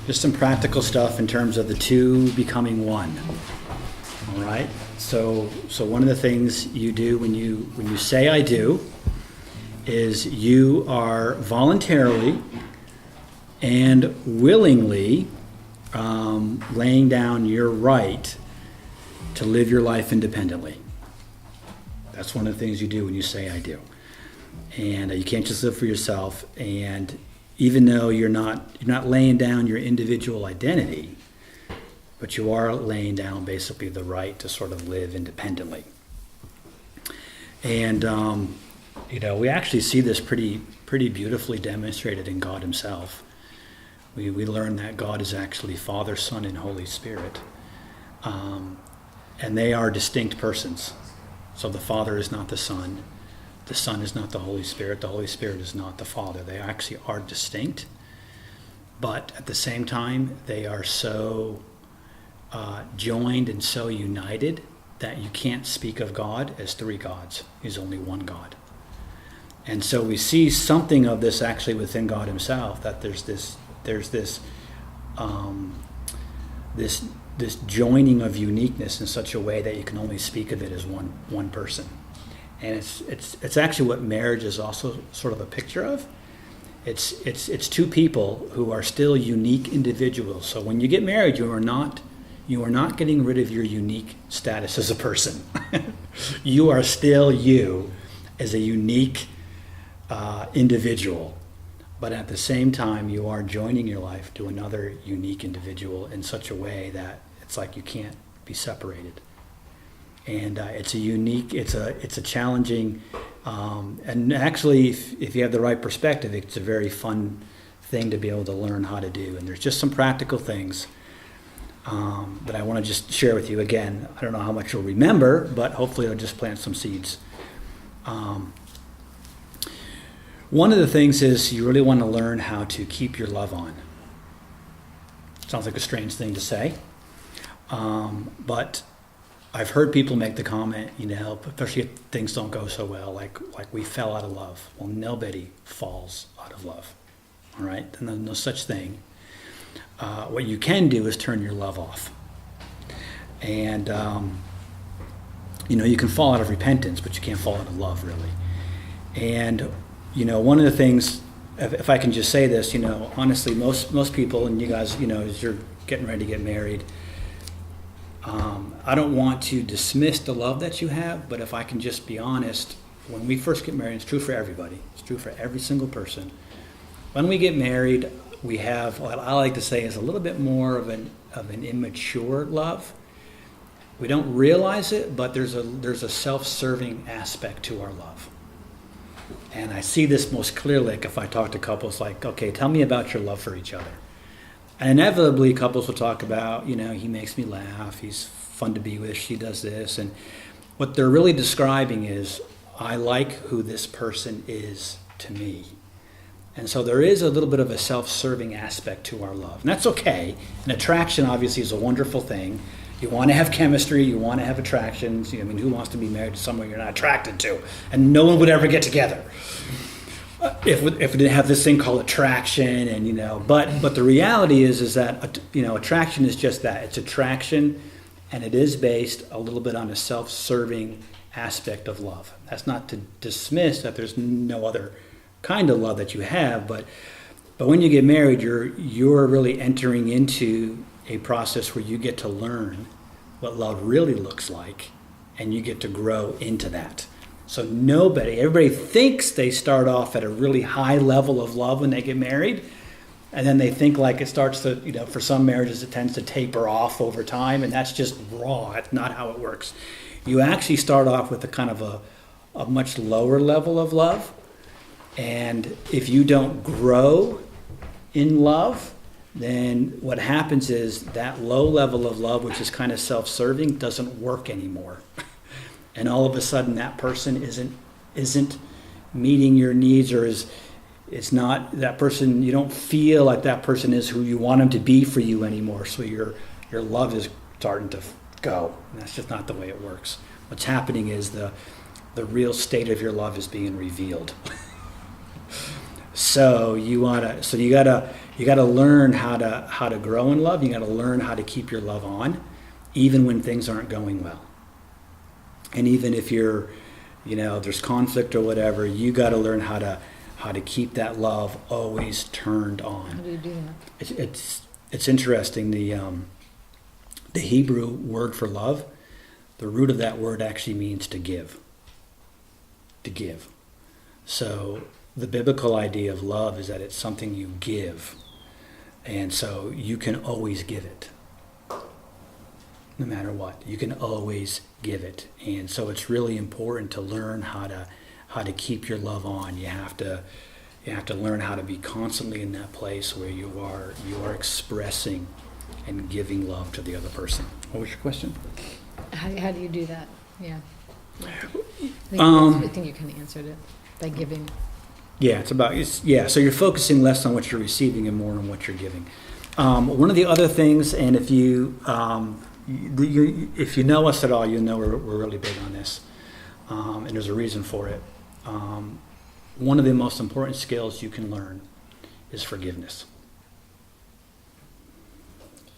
Just some practical stuff in terms of the two becoming one. All right. So one of the things you do when you say "I do" is you are voluntarily and willingly laying down your right to live your life independently. That's one of the things you do when you say "I do," and you can't just live for yourself. And even though you're not laying down your individual identity, but you are laying down basically the right to sort of live independently. And we actually see this pretty beautifully demonstrated in God Himself. We learn that God is actually Father, Son, and Holy Spirit, and they are distinct persons. So the Father is not the Son is not the Holy Spirit is not the Father. They actually are distinct, but at the same time, they are so joined and so united that you can't speak of God as three gods. He's only one God. And so we see something of this actually within God Himself, that there's this joining of uniqueness in such a way that you can only speak of it as one person. And it's actually what marriage is also sort of a picture of. It's two people who are still unique individuals. So when you get married, you are not getting rid of your unique status as a person. You are still you as a unique individual. But at the same time, you are joining your life to another unique individual in such a way that it's like you can't be separated. And it's a challenging, and actually, if you have the right perspective, it's a very fun thing to be able to learn how to do. And there's just some practical things that I want to just share with you. Again, I don't know how much you'll remember, but hopefully it'll just plant some seeds. One of the things is you really want to learn how to keep your love on. Sounds like a strange thing to say, but I've heard people make the comment, especially if things don't go so well, like we fell out of love. Well, nobody falls out of love, all right? No such thing. What you can do is turn your love off. And, you can fall out of repentance, but you can't fall out of love, really. And, one of the things, if I can just say this, honestly, most people, and you guys, as you're getting ready to get married, I don't want to dismiss the love that you have, but if I can just be honest, when we first get married, it's true for everybody. It's true for every single person. When we get married, we have what I like to say is a little bit more of an immature love. We don't realize it, but there's a self-serving aspect to our love. And I see this most clearly if I talk to couples like, okay, tell me about your love for each other. And inevitably couples will talk about, he makes me laugh, he's fun to be with, she does this. And what they're really describing is, I like who this person is to me. And so there is a little bit of a self-serving aspect to our love. And that's okay. And attraction obviously is a wonderful thing. You want to have chemistry, you want to have attractions. Who wants to be married to someone you're not attracted to? And no one would ever get together if we didn't have this thing called attraction. And but the reality is that attraction is just that. It's attraction, and it is based a little bit on a self-serving aspect of love. That's not to dismiss that there's no other kind of love that you have, but when you get married, you're really entering into a process where you get to learn what love really looks like, and you get to grow into that. So everybody thinks they start off at a really high level of love when they get married, and then they think like it starts to, for some marriages it tends to taper off over time, and that's just raw. That's not how it works. You actually start off with a kind of a much lower level of love, and if you don't grow in love, then what happens is that low level of love, which is kind of self-serving, doesn't work anymore. And all of a sudden that person isn't meeting your needs, or it's not that person, you don't feel like that person is who you want them to be for you anymore. So your love is starting to go. And that's just not the way it works. What's happening is the real state of your love is being revealed. So you gotta learn how to grow in love. You gotta learn how to keep your love on, even when things aren't going well. And even if there's conflict or whatever, you gotta learn how to keep that love always turned on. How do you do that? It's interesting. The Hebrew word for love, the root of that word actually means to give. To give. So the biblical idea of love is that it's something you give. And so you can always give it. No matter what. You can always give it. And so it's really important to learn how to keep your love on. You have to learn how to be constantly in that place where you are expressing and giving love to the other person. What was your question? How do you do that? Yeah. I think you kind of answered it by giving. Yeah, so you're focusing less on what you're receiving and more on what you're giving. One of the other things, and if you know us at all, you know we're really big on this, and there's a reason for it. One of the most important skills you can learn is forgiveness.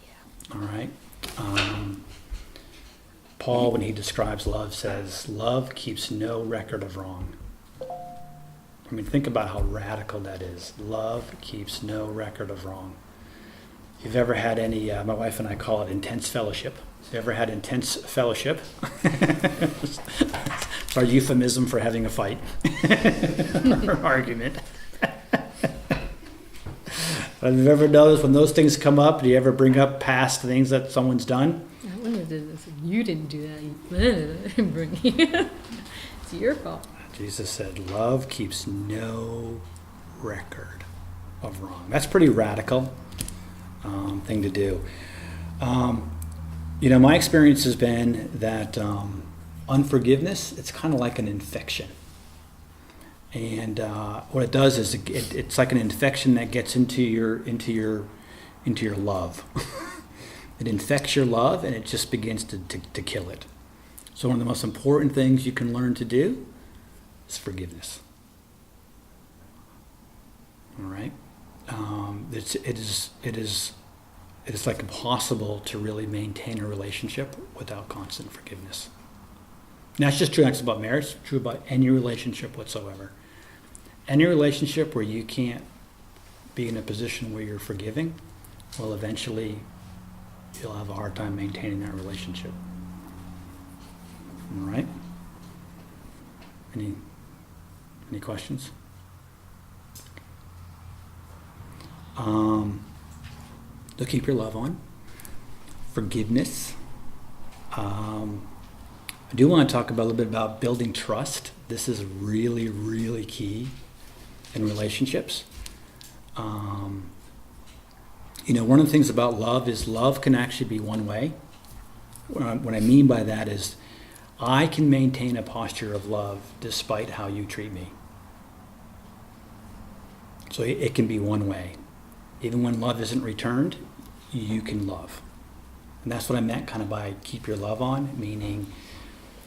Yeah. All right. Paul, when he describes love, says, "Love keeps no record of wrong." I mean, think about how radical that is. Love keeps no record of wrong. If you've ever had any, my wife and I call it intense fellowship. If you've ever had intense fellowship, it's our euphemism for having a fight or argument. Have you ever noticed when those things come up, do you ever bring up past things that someone's done? I wouldn't have did this. You didn't do that. It's your fault. Jesus said, love keeps no record of wrong. That's pretty radical thing to do. My experience has been that unforgiveness, it's kind of like an infection. And what it does is it's like an infection that gets into your love. It infects your love and it just begins to kill it. So one of the most important things you can learn to do is forgiveness. All right? It is like impossible to really maintain a relationship without constant forgiveness. And that's just true not just about marriage, it's true about any relationship whatsoever. Any relationship where you can't be in a position where you're forgiving, well, eventually you'll have a hard time maintaining that relationship. All right? Any questions? To keep your love on. Forgiveness. I do want to talk a little bit about building trust. This is really, really key in relationships. One of the things about love is love can actually be one way. What I mean by that is I can maintain a posture of love despite how you treat me. So it can be one way. Even when love isn't returned, you can love. And that's what I meant kind of by keep your love on, meaning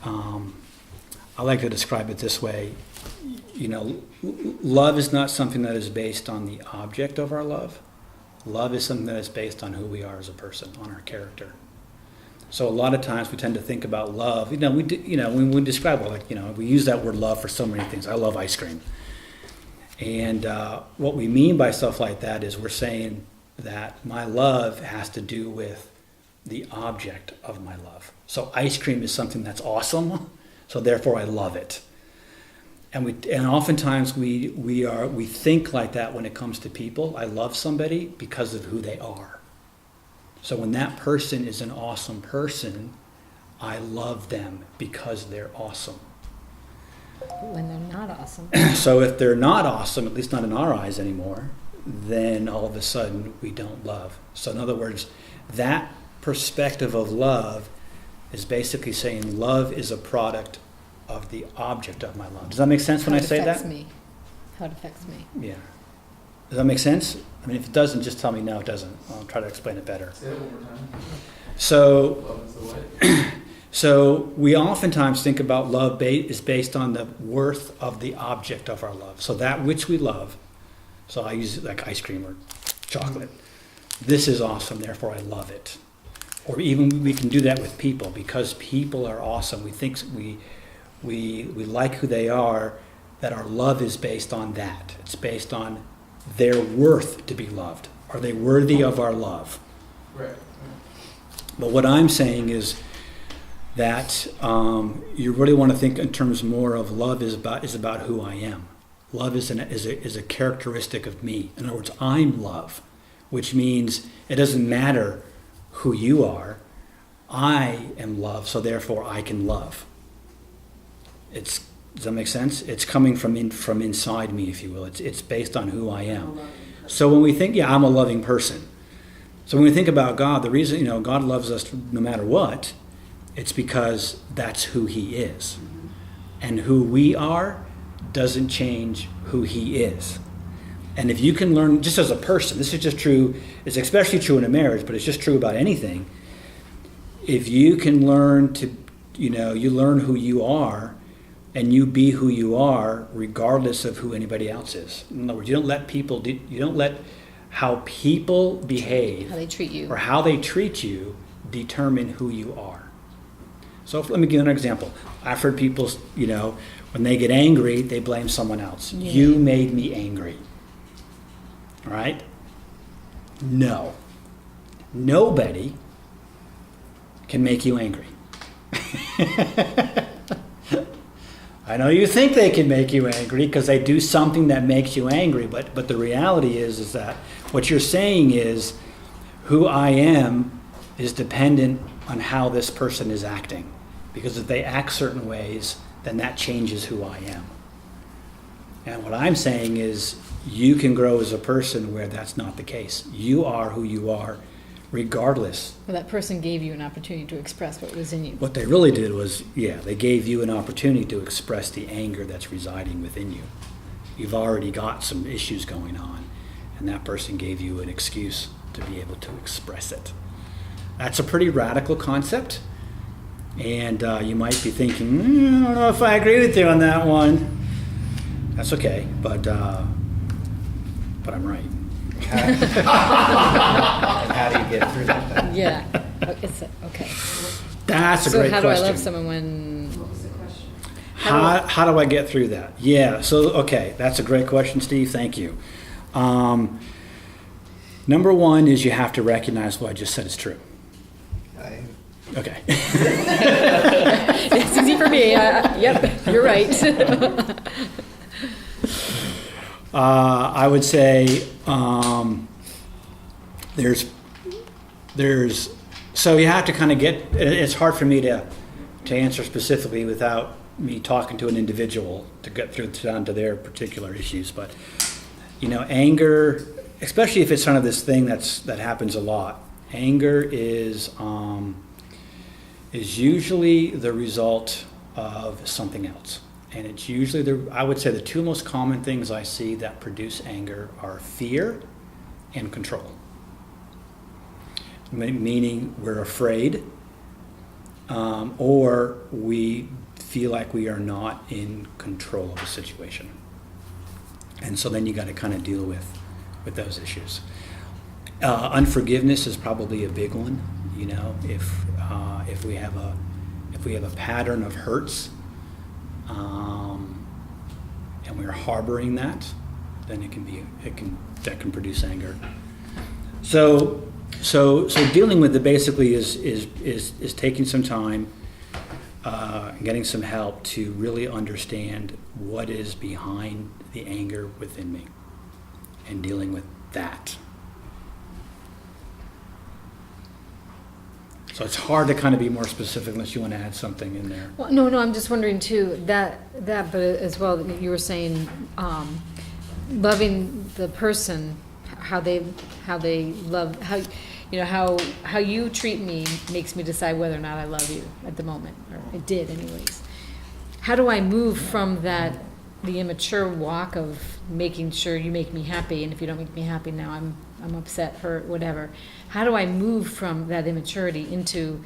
I like to describe it this way. Love is not something that is based on the object of our love. Love is something that is based on who we are as a person, on our character. So a lot of times we tend to think about love. When we describe it, we use that word love for so many things. I love ice cream. And what we mean by stuff like that is we're saying that my love has to do with the object of my love. So ice cream is something that's awesome, so therefore I love it. And oftentimes we think like that when it comes to people. I love somebody because of who they are. So when that person is an awesome person, I love them because they're awesome. When they're not awesome. So if they're not awesome, at least not in our eyes anymore, then all of a sudden we don't love. So in other words, that perspective of love is basically saying love is a product of the object of my love. Does that make sense when I say that? How it affects me. Yeah. Does that make sense? I mean, if it doesn't, just tell me no, it doesn't. I'll try to explain it better. Say it one more time. So we oftentimes think about love is based on the worth of the object of our love. So that which we love, So I use like ice cream or chocolate. This is awesome, therefore I love it. Or even we can do that with people. Because people are awesome, we think we like who they are, that our love is based on that. It's based on their worth to be loved. Are they worthy of our love? Right. But what I'm saying is that you really want to think in terms more of love is about who I am. Love is a characteristic of me. In other words, I'm love, which means it doesn't matter who you are. I am love, so therefore I can love. Does that make sense? It's coming from inside me, if you will. It's based on who I am. So when we think, I'm a loving person. So when we think about God, the reason, God loves us no matter what, it's because that's who he is. And who we are doesn't change who he is. And if you can learn, just as a person, this is just true, it's especially true in a marriage, but it's just true about anything. If you can learn to, you learn who you are, and you be who you are regardless of who anybody else is. In other words, you don't let how people behave, How they treat you. or how they treat you determine who you are. So let me give you an example. I've heard people, when they get angry, they blame someone else. Yeah. You made me angry. All right? No. Nobody can make you angry. I know you think they can make you angry because they do something that makes you angry, but the reality is that what you're saying is who I am is dependent on how this person is acting. Because if they act certain ways, then that changes who I am. And what I'm saying is you can grow as a person where that's not the case. You are who you are regardless. Well, that person gave you an opportunity to express what was in you. What they really did was, they gave you an opportunity to express the anger that's residing within you. You've already got some issues going on, and that person gave you an excuse to be able to express it. That's a pretty radical concept, and you might be thinking, I don't know if I agree with you on that one. That's okay, but I'm right. And how do you get through that then? Yeah. Okay. That's a So great how do I question. love someone when... What was the question? How do I get through that? Yeah, so, okay, that's a great question, Steve. Thank you. Number one is you have to recognize what I just said is true. Okay. It's easy for me. Yep, you're right. I would say there's so you have to kind of it's hard for me to answer specifically without me talking to an individual to get down to their particular issues, but anger, especially if it's kind of this thing that happens a lot. Anger is usually the result of something else. And it's usually, I would say the two most common things I see that produce anger are fear and control. Meaning we're afraid, or we feel like we are not in control of the situation. And so then you got to kind of deal with those issues. Unforgiveness is probably a big one. If we have a pattern of hurts, and we're harboring that, then that can produce anger. So dealing with it basically is taking some time, getting some help to really understand what is behind the anger within me, and dealing with that. So it's hard to kind of be more specific unless you want to add something in there. Well, no, I'm just wondering too, that, but as well, you were saying, loving the person, how they love, how you treat me makes me decide whether or not I love you at the moment, or it did anyways. How do I move from that, the immature walk of making sure you make me happy, and if you don't make me happy now, I'm upset, hurt, whatever. How do I move from that immaturity into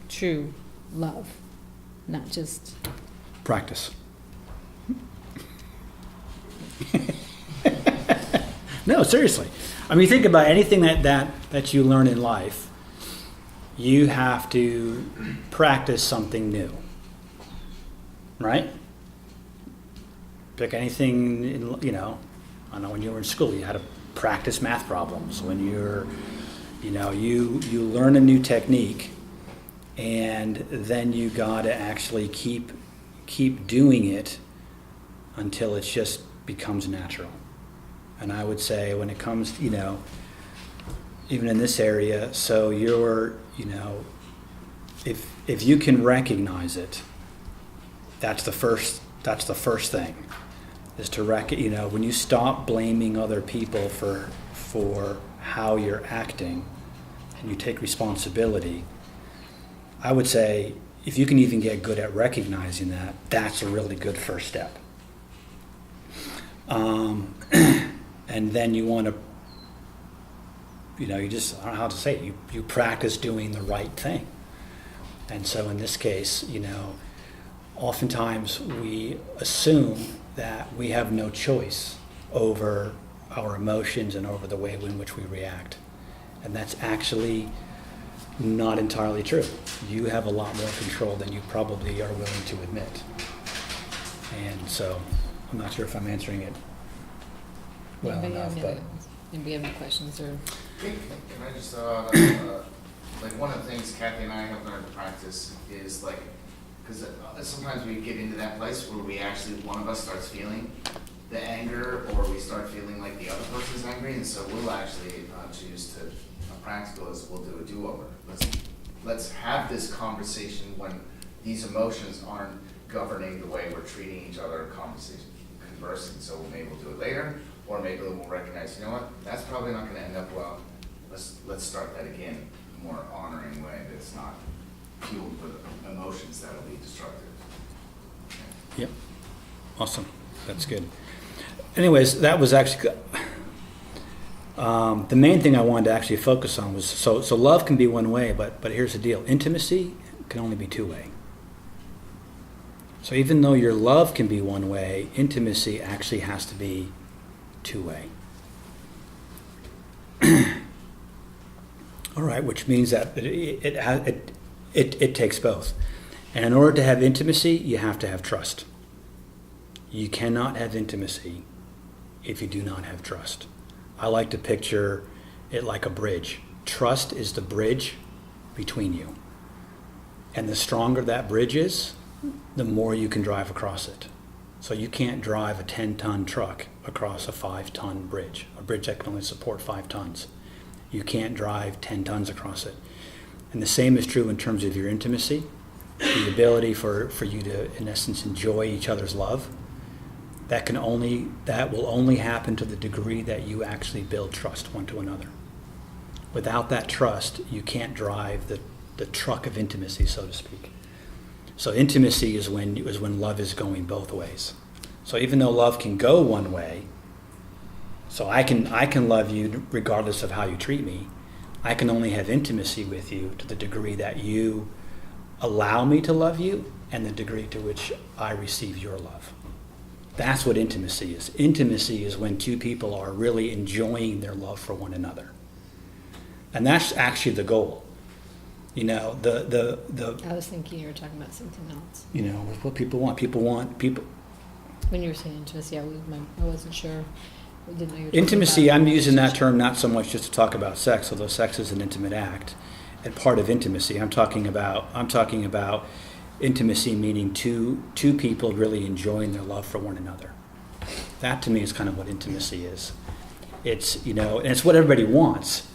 true love, not just Practice. No, seriously. I mean, think about anything that you learn in life. You have to practice something new, right? Pick anything, I know when you were in school, you had to practice math problems. When you're, you learn a new technique, and then you got to actually keep doing it until it just becomes natural. And I would say when it comes, even in this area, so you're, if you can recognize it, that's the first thing, is to when you stop blaming other people for how you're acting, and you take responsibility. I would say if you can even get good at recognizing that, that's a really good first step. And then you want to, you just, I don't know how to say it, you practice doing the right thing. And so in this case, oftentimes we assume that we have no choice over our emotions and over the way in which we react. And that's actually not entirely true. You have a lot more control than you probably are willing to admit. And so I'm not sure if I'm answering it well enough, but... Anybody have any questions or? Can I just, like one of the things Kathy and I have learned to practice is like, because sometimes we get into that place where we actually, one of us starts feeling the anger, or we start feeling like the other person's angry, and so we'll actually choose to, practical is we'll do a do-over. Let's have this conversation when these emotions aren't governing the way we're treating each other, conversing. So maybe we'll do it later, or maybe we'll recognize, that's probably not going to end up well. Let's start that again in a more honoring way that's not fueled with emotions that'll be destructive. Okay. Yep. Awesome. That's good. Anyways, that was actually the main thing I wanted to actually focus on was so love can be one way, but here's the deal: intimacy can only be two way. So even though your love can be one way, intimacy actually has to be two way. All right, which means that it takes both. And in order to have intimacy, you have to have trust. You cannot have intimacy if you do not have trust. I like to picture it like a bridge. Trust is the bridge between you. And the stronger that bridge is, the more you can drive across it. So you can't drive a 10-ton truck across a 5-ton bridge, a bridge that can only support 5 tons. You can't drive 10 tons across it. And the same is true in terms of your intimacy, the ability for you to, in essence, enjoy each other's love. That will only happen to the degree that you actually build trust one to another. Without that trust, you can't drive the truck of intimacy, so to speak. So intimacy is when love is going both ways. So even though love can go one way, so I can love you regardless of how you treat me, I can only have intimacy with you to the degree that you allow me to love you and the degree to which I receive your love. That's what intimacy is. Intimacy is when two people are really enjoying their love for one another. And that's actually the goal. I was thinking you were talking about something else. What people want. People want. When you were saying intimacy, I wasn't sure. I didn't know you were Intimacy, talking about I'm using that term not so much just to talk about sex, although sex is an intimate act. And part of intimacy, I'm talking about intimacy meaning two people really enjoying their love for one another. That to me is kind of what intimacy is. It's, and it's what everybody wants.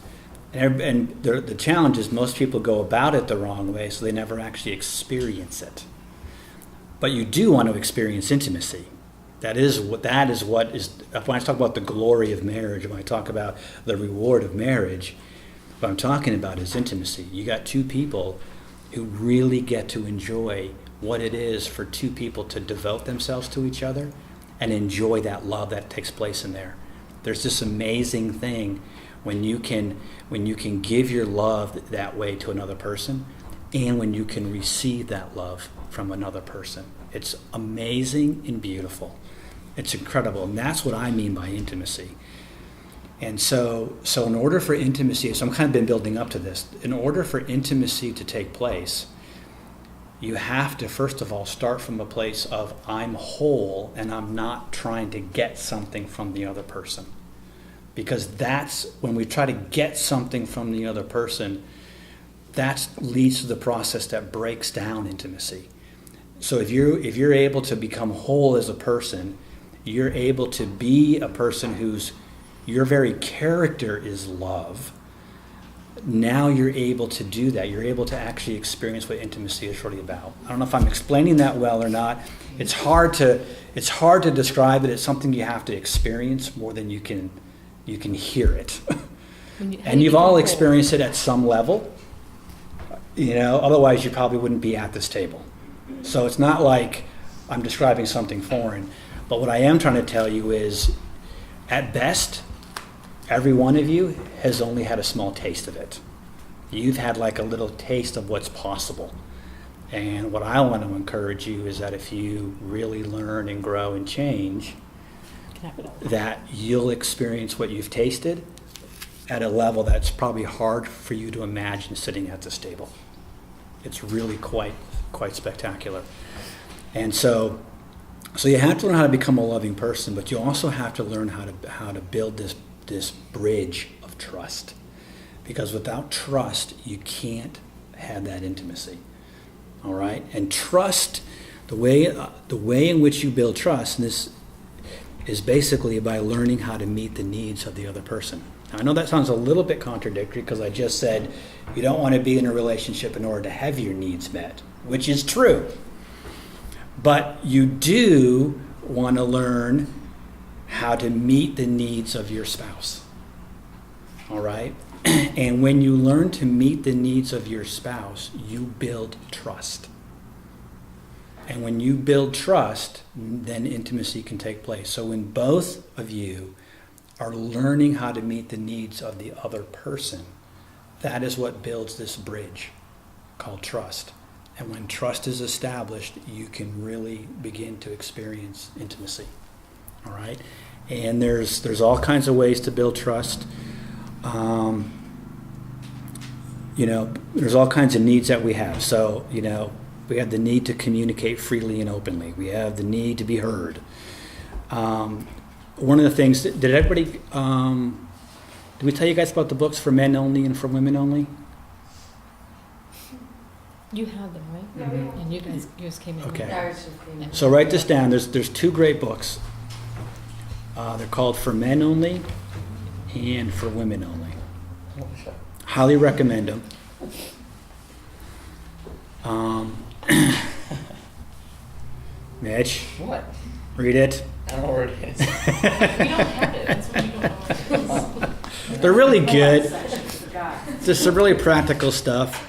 And the challenge is most people go about it the wrong way, so they never actually experience it. But you do want to experience intimacy. That is what is, when I talk about the glory of marriage, when I talk about the reward of marriage, what I'm talking about is intimacy. You got two people who really get to enjoy what it is for two people to devote themselves to each other and enjoy that love that takes place in there. There's this amazing thing when you can give your love that way to another person, and when you can receive that love from another person. It's amazing and beautiful. It's incredible, and that's what I mean by intimacy. And so in order for intimacy, so I'm kind of been building up to this, in order for intimacy to take place, you have to, first of all, start from a place of I'm whole and I'm not trying to get something from the other person. Because that's, when we try to get something from the other person, that leads to the process that breaks down intimacy. So if you're able to become whole as a person, you're able to be a person whose your very character is love. Now you're able to do that. You're able to actually experience what intimacy is really about. I don't know if I'm explaining that well or not. It's hard to describe it. It's something you have to experience more than you can hear it. And you've all experienced it at some level. Otherwise you probably wouldn't be at this table. So it's not like I'm describing something foreign. But what I am trying to tell you is, at best, every one of you has only had a small taste of it. You've had like a little taste of what's possible. And what I want to encourage you is that if you really learn and grow and change, that you'll experience what you've tasted at a level that's probably hard for you to imagine sitting at this table. It's really quite spectacular. And so you have to learn how to become a loving person, but you also have to learn how to build this bridge of trust. Because without trust, you can't have that intimacy. All right? And trust, the way in which you build trust, and this is basically by learning how to meet the needs of the other person. Now, I know that sounds a little bit contradictory because I just said you don't want to be in a relationship in order to have your needs met, which is true. But you do want to learn how to meet the needs of your spouse. All right? And when you learn to meet the needs of your spouse, you build trust. And when you build trust, then intimacy can take place. So when both of you are learning how to meet the needs of the other person, that is what builds this bridge called trust. And when trust is established, you can really begin to experience intimacy. All right? And there's all kinds of ways to build trust. There's all kinds of needs that we have. So, we have the need to communicate freely and openly. We have the need to be heard. One of the things, did everybody, did we tell you guys about the books for men only and for women only? You have them, right? Mm-hmm. And yours came in. Okay. So write this down. There's two great books. They're called For Men Only and For Women Only. Highly recommend them. Mitch. What? Read it. I don't know where it is. We don't have it. That's what we don't know. They're really good. Just some really practical stuff.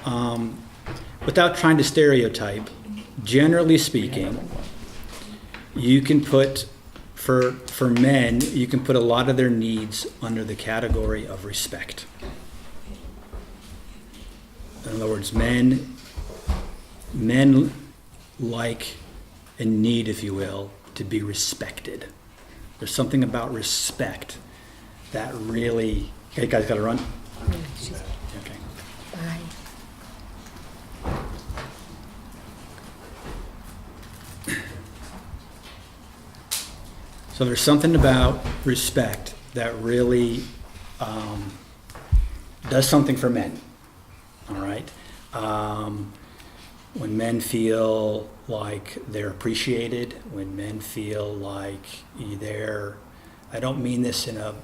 Without trying to stereotype, generally speaking, you can put, for men, you can put a lot of their needs under the category of respect. In other words, men like and need, if you will, to be respected. There's something about respect that really... Okay, you guys got to run? Okay. Bye. So there's something about respect that really does something for men. All right? When men feel like they're appreciated, when men feel like they're, I don't mean this in an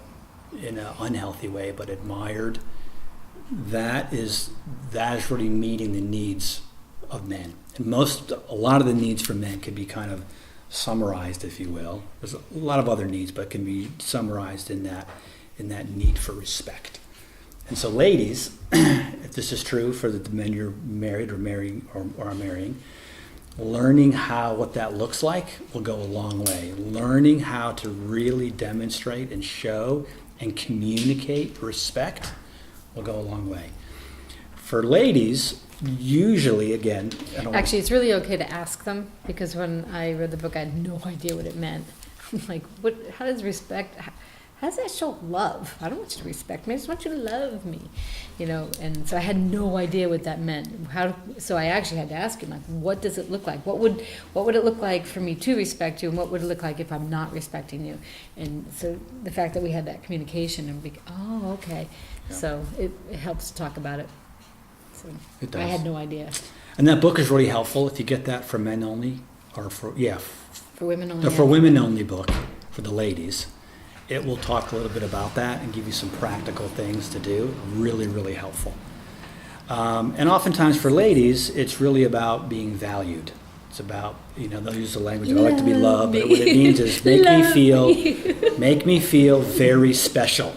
unhealthy way, but admired, that is really meeting the needs of men. And a lot of the needs for men can be kind of summarized, if you will. There's a lot of other needs, but can be summarized in that need for respect. And so, ladies, if this is true for the men you're married or marrying or are marrying, learning what that looks like will go a long way. Learning how to really demonstrate and show and communicate respect will go a long way. For ladies, usually, again, Actually, it's really okay to ask them, because when I read the book, I had no idea what it meant. I'm like, how does respect, how does that show love? I don't want you to respect me. I just want you to love me, And so I had no idea what that meant. So I actually had to ask him, like, what does it look like? What would it look like for me to respect you, and what would it look like if I'm not respecting you? And so the fact that we had that communication and okay, Yeah. so it helps to talk about it. So It does. I had no idea. And that book is really helpful if you get that for men only, or for women only. for women only book for the ladies. It will talk a little bit about that and give you some practical things to do. Really, really helpful. And oftentimes for ladies, it's really about being valued. It's about, they'll use the language, I like to be loved, but what it means is make me feel very special.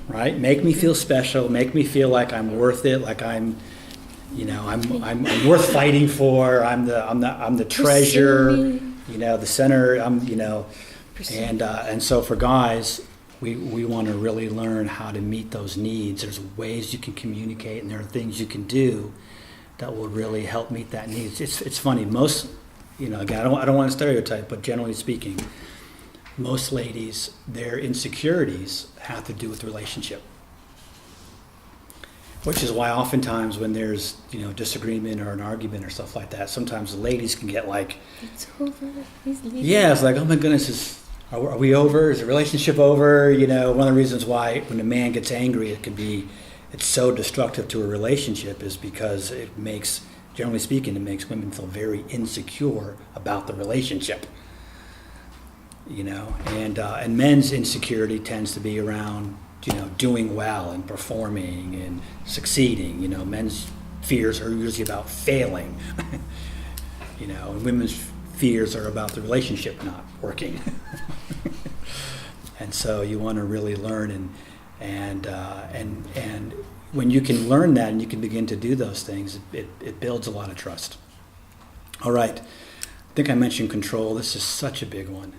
Right? Make me feel special. Make me feel like I'm worth it. Like I'm worth fighting for. I'm the treasure. The center. And so for guys, we want to really learn how to meet those needs. There's ways you can communicate, and there are things you can do that will really help meet that need. It's funny. Most, again, I don't want to stereotype, but generally speaking, most ladies, their insecurities have to do with the relationship. Which is why oftentimes when there's, disagreement or an argument or stuff like that, sometimes the ladies can get like, It's over. He's leaving. yeah, it's like, oh my goodness, are we over? Is the relationship over? One of the reasons why when a man gets angry, it's so destructive to a relationship is because generally speaking, it makes women feel very insecure about the relationship. And men's insecurity tends to be around, doing well and performing and succeeding. Men's fears are usually about failing, and women's fears are about the relationship not working. And so you want to really learn and when you can learn that and you can begin to do those things, it builds a lot of trust. All right. I think I mentioned control. This is such a big one.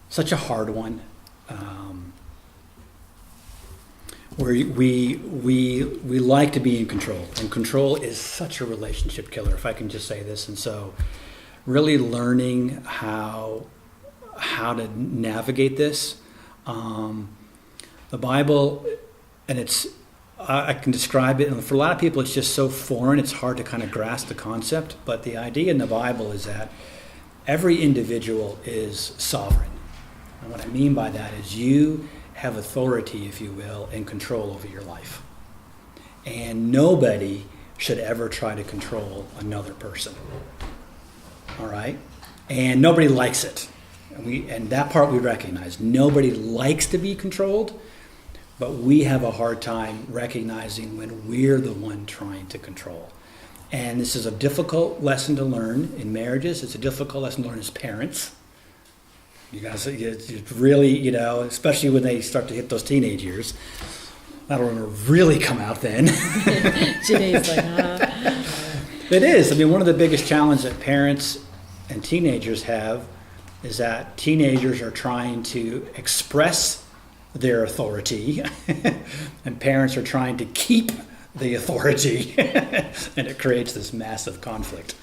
Such a hard one. Where we like to be in control, and control is such a relationship killer, if I can just say this. And so really learning how to navigate this. The Bible, and I can describe it, and for a lot of people it's just so foreign, it's hard to kind of grasp the concept, but the idea in the Bible is that every individual is sovereign. And what I mean by that is you have authority, if you will, and control over your life. And nobody should ever try to control another person. All right? And nobody likes it. And that part we recognize. Nobody likes to be controlled, but we have a hard time recognizing when we're the one trying to control. And this is a difficult lesson to learn in marriages. It's a difficult lesson to learn as parents. You guys, it's really, especially when they start to hit those teenage years. That'll really come out then. Janae's like, It is. I mean, one of the biggest challenges that parents and teenagers have is that teenagers are trying to express their authority, and parents are trying to keep the authority, and it creates this massive conflict.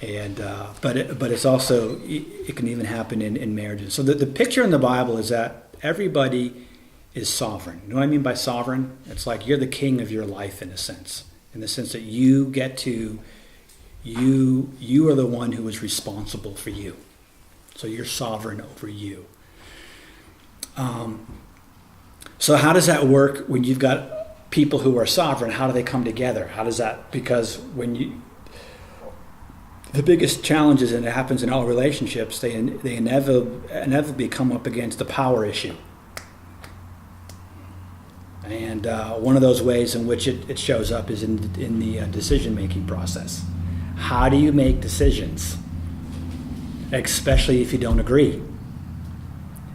And but it's also, it can even happen in marriages. So the picture in the Bible is that everybody is sovereign. You know what I mean by sovereign? It's like you're the king of your life in a sense that you get to, you are the one who is responsible for you. So you're sovereign over you. So how does that work when you've got people who are sovereign? How do they come together? How does that, because the biggest challenges, and it happens in all relationships, they inevitably come up against the power issue. And one of those ways in which it shows up is in the decision-making process. How do you make decisions, especially if you don't agree?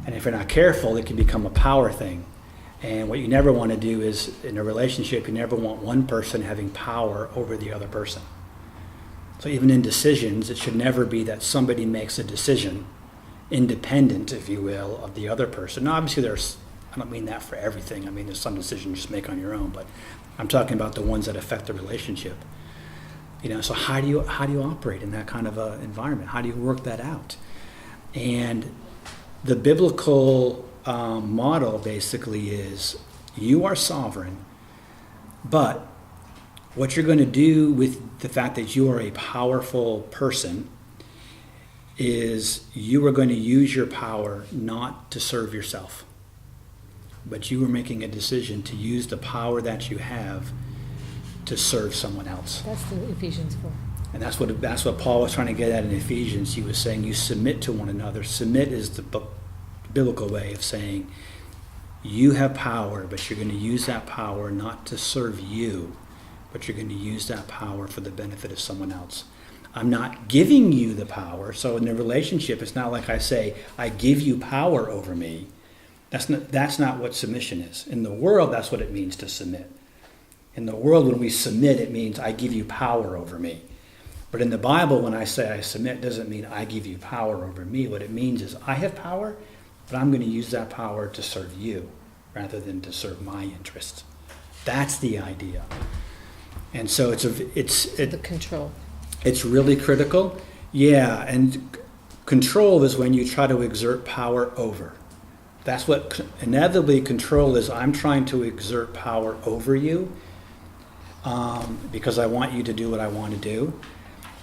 And if you're not careful, it can become a power thing. And what you never want to do is, in a relationship, you never want one person having power over the other person. So even in decisions, it should never be that somebody makes a decision independent, if you will, of the other person. Now, obviously, I don't mean that for everything. I mean, there's some decisions you just make on your own, but I'm talking about the ones that affect the relationship. So how do you operate in that kind of environment? How do you work that out? And the biblical model basically is you are sovereign, but what you're going to do with the fact that you are a powerful person is you are going to use your power not to serve yourself, but you are making a decision to use the power that you have to serve someone else. That's the Ephesians 4. And that's what Paul was trying to get at in Ephesians. He was saying you submit to one another. Submit is the biblical way of saying you have power, but you're going to use that power not to serve you, but you're going to use that power for the benefit of someone else. I'm not giving you the power. So in the relationship, it's not like I say, I give you power over me. That's not what submission is. In the world, that's what it means to submit. In the world, when we submit, it means I give you power over me. But in the Bible, when I say I submit, it doesn't mean I give you power over me. What it means is I have power, but I'm going to use that power to serve you rather than to serve my interests. That's the idea. And so The control. it's really critical. Yeah, and control is when you try to exert power over. That's what inevitably control is. I'm trying to exert power over you because I want you to do what I want to do.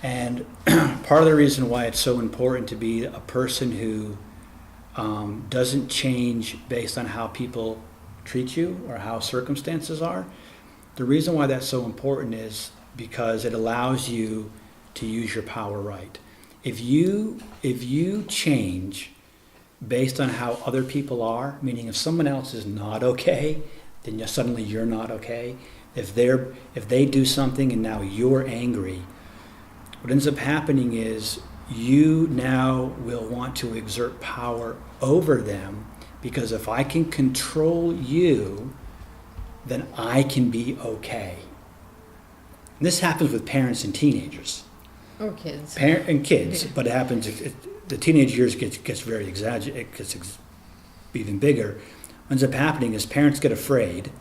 And part of the reason why it's so important to be a person who doesn't change based on how people treat you or how circumstances are, the reason why that's so important is because it allows you to use your power right. If you change based on how other people are, meaning if someone else is not okay, then suddenly you're not okay. If they do something and now you're angry, what ends up happening is you now will want to exert power over them, because if I can control you, then I can be okay. And this happens with parents and teenagers. Or kids. And kids, but it happens, the teenage years gets very exaggerated, it gets even bigger. What ends up happening is parents get afraid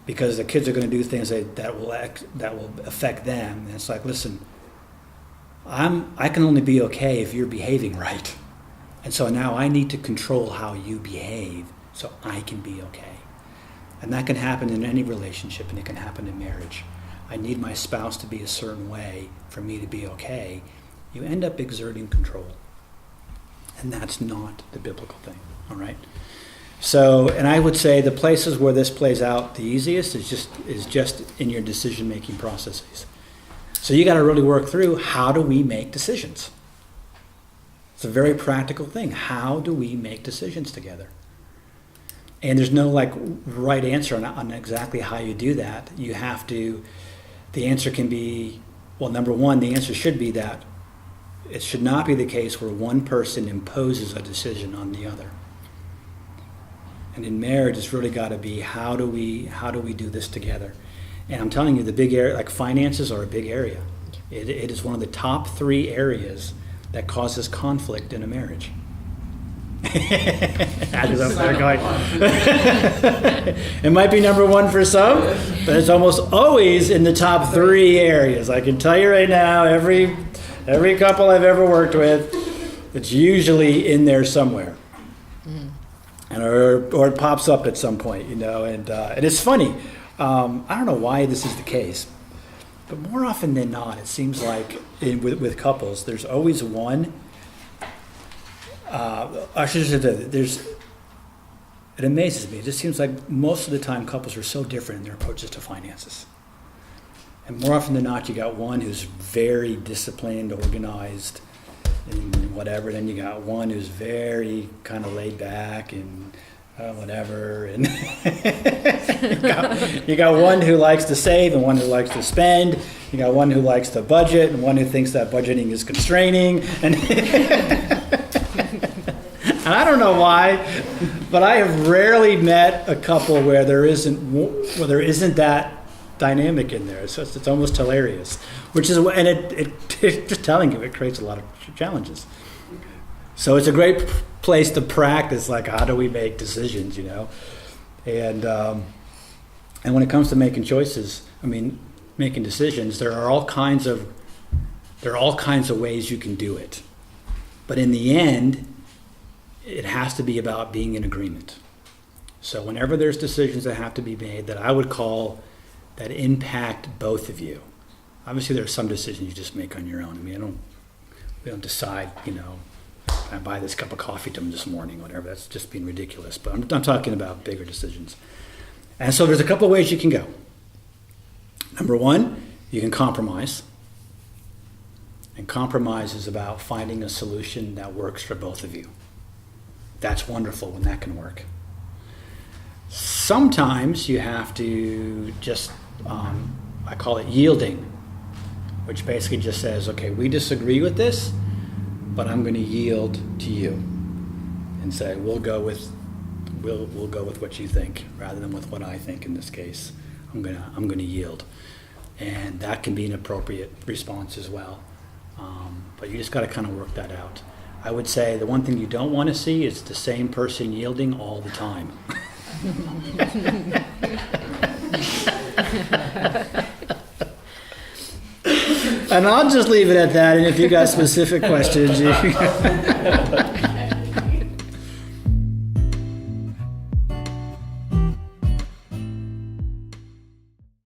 because the kids are going to do things that will affect them. And it's like, listen, I can only be okay if you're behaving right. And so now I need to control how you behave so I can be okay. And that can happen in any relationship, and it can happen in marriage. I need my spouse to be a certain way for me to be okay. You end up exerting control. And that's not the biblical thing, all right? So, and I would say the places where this plays out the easiest is just in your decision-making processes. So you got to really work through, how do we make decisions? It's a very practical thing. How do we make decisions together? And there's no right answer on exactly how you do that. You have to, the answer can be, well, number one, the answer should be that it should not be the case where one person imposes a decision on the other. And in marriage, it's really got to be, how do we do this together? And I'm telling you, the big area, like finances, are a big area. It is one of the top 3 areas that causes conflict in a marriage. It might be number 1 for some, but it's almost always in the top 3 areas. I can tell you right now, every couple I've ever worked with, it's usually in there somewhere. And or it pops up at some point, and it's funny. I don't know why this is the case, but more often than not, it seems like with couples, there's always one. It amazes me. It just seems like most of the time couples are so different in their approaches to finances. And more often than not, you got one who's very disciplined, organized, and whatever. Then you got one who's very kind of laid back and whatever. And you got one who likes to save and one who likes to spend. You got one who likes to budget and one who thinks that budgeting is constraining. And and I don't know why, but I have rarely met a couple where there isn't that dynamic in there. So it's almost hilarious, which is, and it just telling you, it creates a lot of challenges. So it's a great place to practice, like, how do we make decisions, and when it comes to making choices, making decisions, there are all kinds of ways you can do it. But in the end, it has to be about being in agreement. So whenever there's decisions that have to be made that I would call that impact both of you. Obviously, there are some decisions you just make on your own. I mean, we don't decide, can I buy this cup of coffee to them this morning, whatever. That's just being ridiculous. But I'm talking about bigger decisions. And so there's a couple of ways you can go. Number one, you can compromise. And compromise is about finding a solution that works for both of you. That's wonderful when that can work. Sometimes you have to just, I call it yielding, which basically just says, okay, we disagree with this, but I'm going to yield to you and say we'll go with what you think rather than with what I think. In this case, I'm gonna yield, and that can be an appropriate response as well. But you just got to kind of work that out. I would say the one thing you don't want to see is the same person yielding all the time. And I'll just leave it at that. And if you got specific questions, you